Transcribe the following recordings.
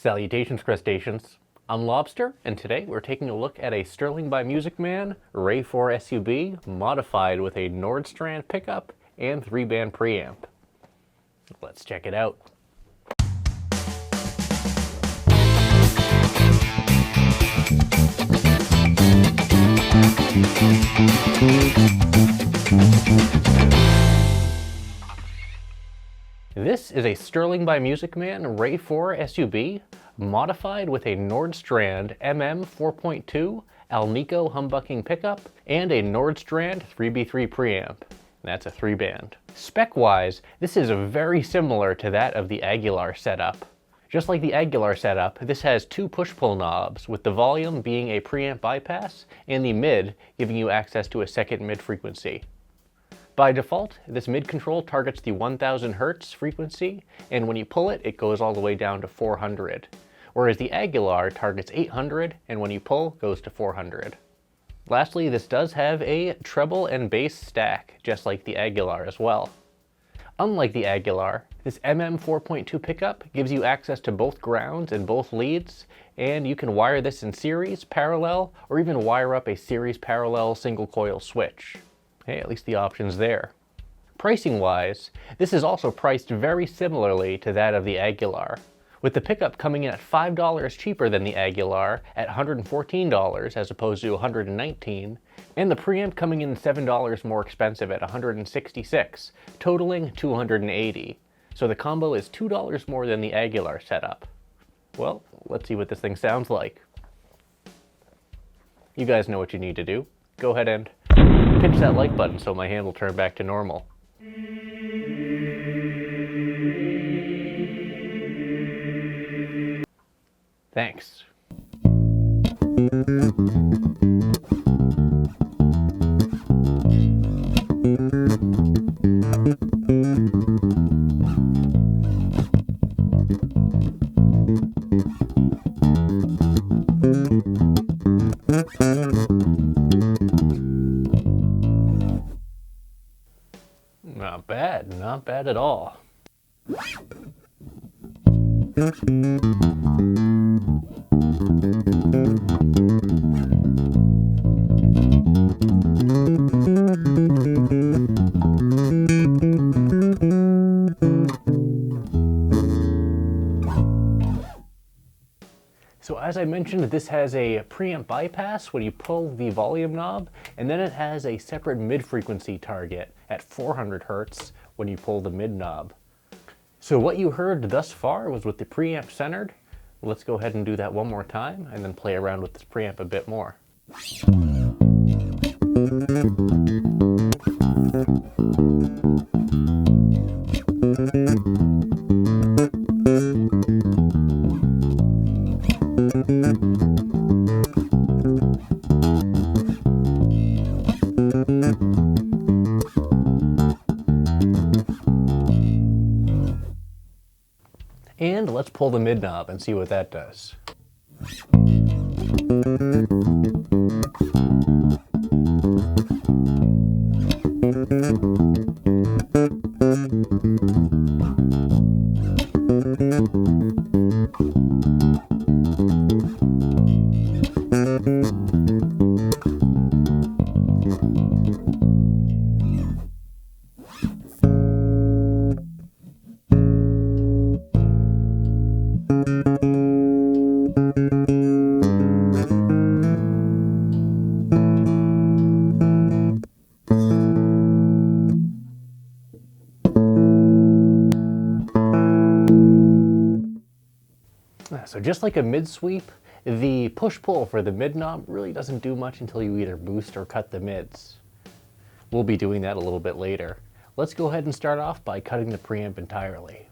Salutations, crustaceans. I'm Lobster, and today we're taking a look at a Sterling by Music Man Ray4 SUB modified with a Nordstrand pickup and 3-band preamp. Let's check it out. This is a Sterling by Music Man Ray4 SUB modified with a Nordstrand MM4.2 alnico humbucking pickup and a Nordstrand 3B-3 preamp. That's a 3-band. Spec-wise, this is very similar to that of the Aguilar setup. Just like the Aguilar setup, this has two push-pull knobs, with the volume being a preamp bypass and the mid giving you access to a second mid frequency. By default, this mid control targets the 1000 Hz frequency, and when you pull it, it goes all the way down to 400. Whereas the Aguilar targets 800, and when you pull, goes to 400. Lastly, this does have a treble and bass stack, just like the Aguilar as well. Unlike the Aguilar, this MM4.2 pickup gives you access to both grounds and both leads, and you can wire this in series, parallel, or even wire up a series parallel single coil switch. Hey, at least the option's there. Pricing wise, this is also priced very similarly to that of the Aguilar, with the pickup coming in at $5 cheaper than the Aguilar at $114 as opposed to $119, and the preamp coming in $7 more expensive at $166, totaling $280. So the combo is $2 more than the Aguilar setup. Well, let's see what this thing sounds like. You guys know what you need to do. Go ahead and pinch that like button so my hand will turn back to normal. Thanks. Not bad at all. So as I mentioned, this has a preamp bypass when you pull the volume knob, and then it has a separate mid-frequency target at 400 Hz when you pull the mid knob. So what you heard thus far was with the preamp centered. Let's go ahead and do that one more time and then play around with this preamp a bit more. And let's pull the mid knob and see what that does. So just like a mid sweep, the push-pull for the mid knob really doesn't do much until you either boost or cut the mids. We'll be doing that a little bit later. Let's go ahead and start off by cutting the preamp entirely.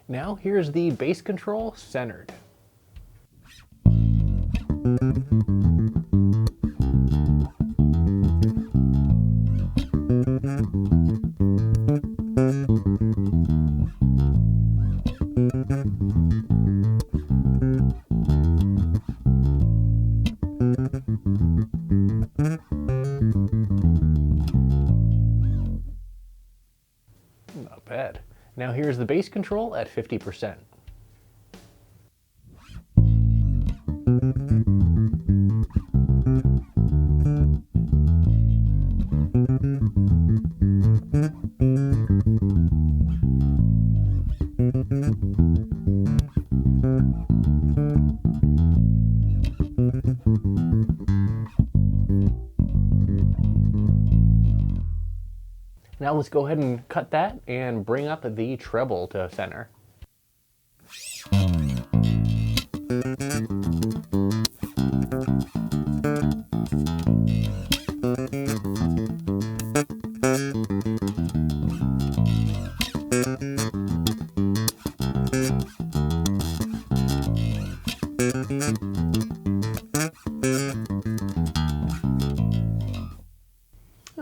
Now here's the bass control centered. Now here's the bass control at 50%. Now let's go ahead and cut that and bring up the treble to center.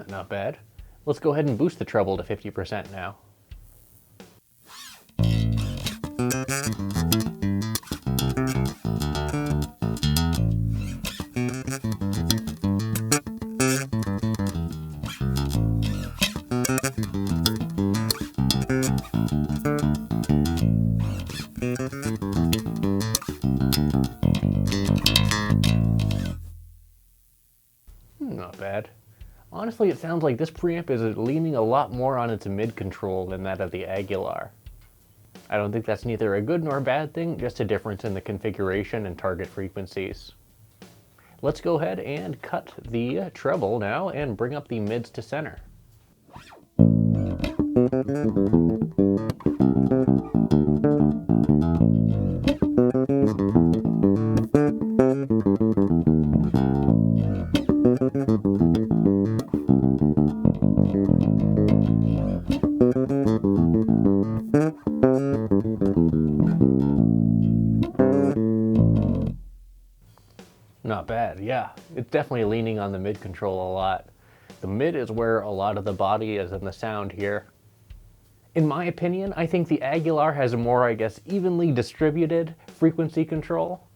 Not bad. Let's go ahead and boost the treble to 50% now. Not bad. Honestly, it sounds like this preamp is leaning a lot more on its mid control than that of the Aguilar. I don't think that's neither a good nor a bad thing, just a difference in the configuration and target frequencies. Let's go ahead and cut the treble now and bring up the mids to center. Not bad, yeah. It's definitely leaning on the mid control a lot. The mid is where a lot of the body is in the sound here. In my opinion, I think the Aguilar has a more, I guess, evenly distributed frequency control.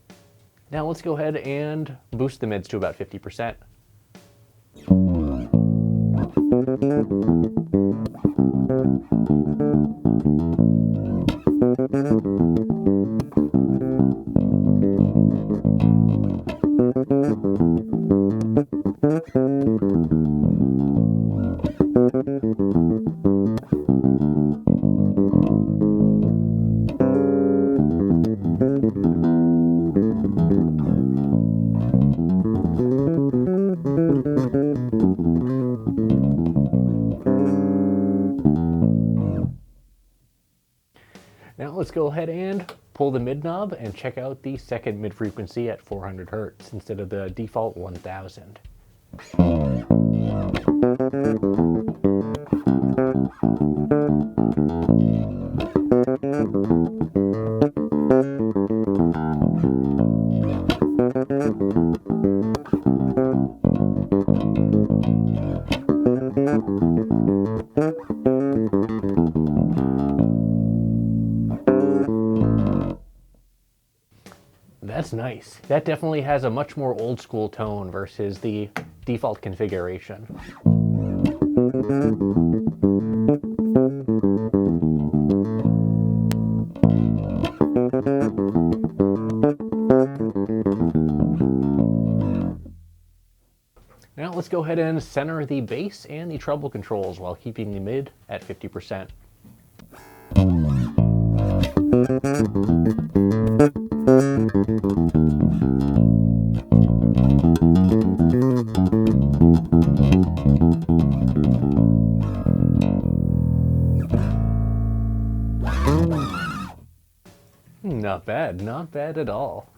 Now let's go ahead and boost the mids to about 50%. Now let's go ahead and pull the mid knob and check out the second mid frequency at 400 Hertz instead of the default 1000. That's nice. That definitely has a much more old school tone versus the default configuration. Now let's go ahead and center the bass and the treble controls while keeping the mid at 50%. Not bad, not bad at all.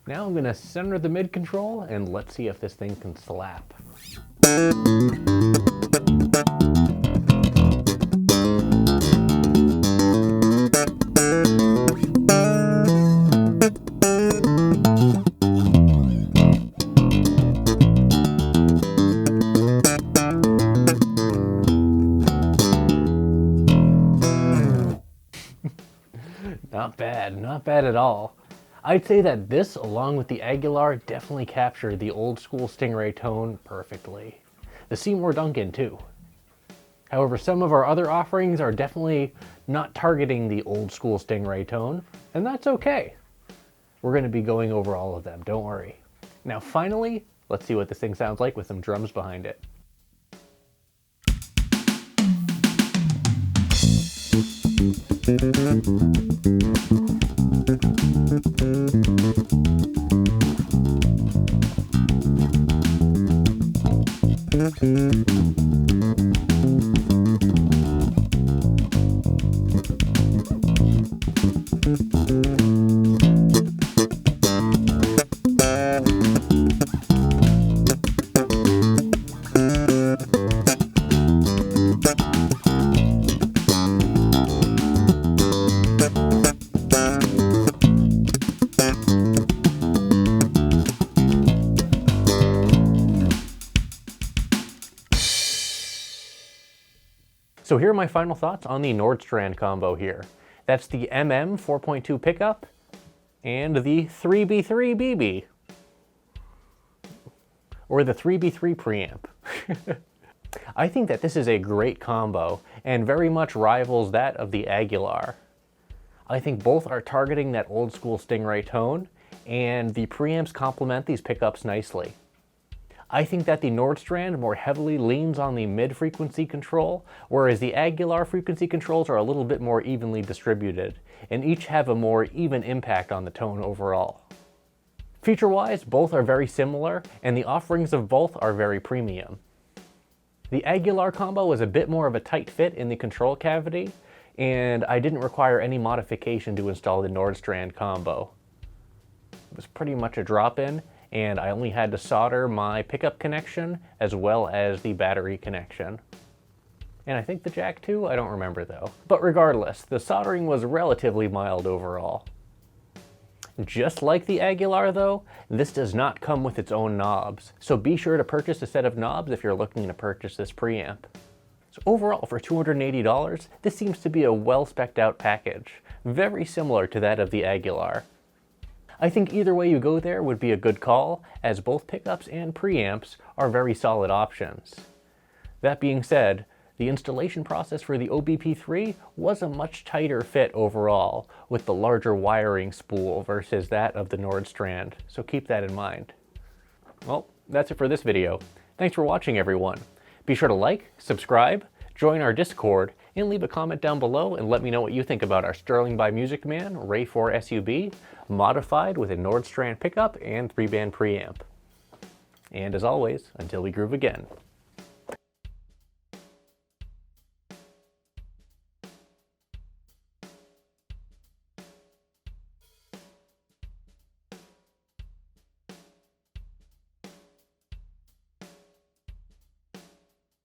Now I'm gonna center the mid control and let's see if this thing can slap. Not bad at all. I'd say that this, along with the Aguilar, definitely captured the old school Stingray tone perfectly. The Seymour Duncan too. However, some of our other offerings are definitely not targeting the old school Stingray tone, and that's okay. We're going to be going over all of them, don't worry. Now finally, let's see what this thing sounds like with some drums behind it. So here are my final thoughts on the Nordstrand combo here. That's the MM4.2 pickup and the 3B-3 BB. Or the 3B-3 preamp. I think that this is a great combo and very much rivals that of the Aguilar. I think both are targeting that old school Stingray tone, and the preamps complement these pickups nicely. I think that the Nordstrand more heavily leans on the mid-frequency control, whereas the Aguilar frequency controls are a little bit more evenly distributed, and each have a more even impact on the tone overall. Feature-wise, both are very similar, and the offerings of both are very premium. The Aguilar combo is a bit more of a tight fit in the control cavity, and I didn't require any modification to install the Nordstrand combo. It was pretty much a drop-in, and I only had to solder my pickup connection as well as the battery connection. And I think the jack too, I don't remember though. But regardless, the soldering was relatively mild overall. Just like the Aguilar though, this does not come with its own knobs, so be sure to purchase a set of knobs if you're looking to purchase this preamp. So overall, for $280, this seems to be a well spec'd out package, very similar to that of the Aguilar. I think either way you go there would be a good call, as both pickups and preamps are very solid options. That being said, the installation process for the OBP3 was a much tighter fit overall, with the larger wiring spool versus that of the Nordstrand, so keep that in mind. Well, that's it for this video. Thanks for watching, everyone. Be sure to like, subscribe, join our Discord, and leave a comment down below and let me know what you think about our Sterling by Music Man Ray4 SUB, modified with a Nordstrand pickup and 3-band preamp. And as always, until we groove again,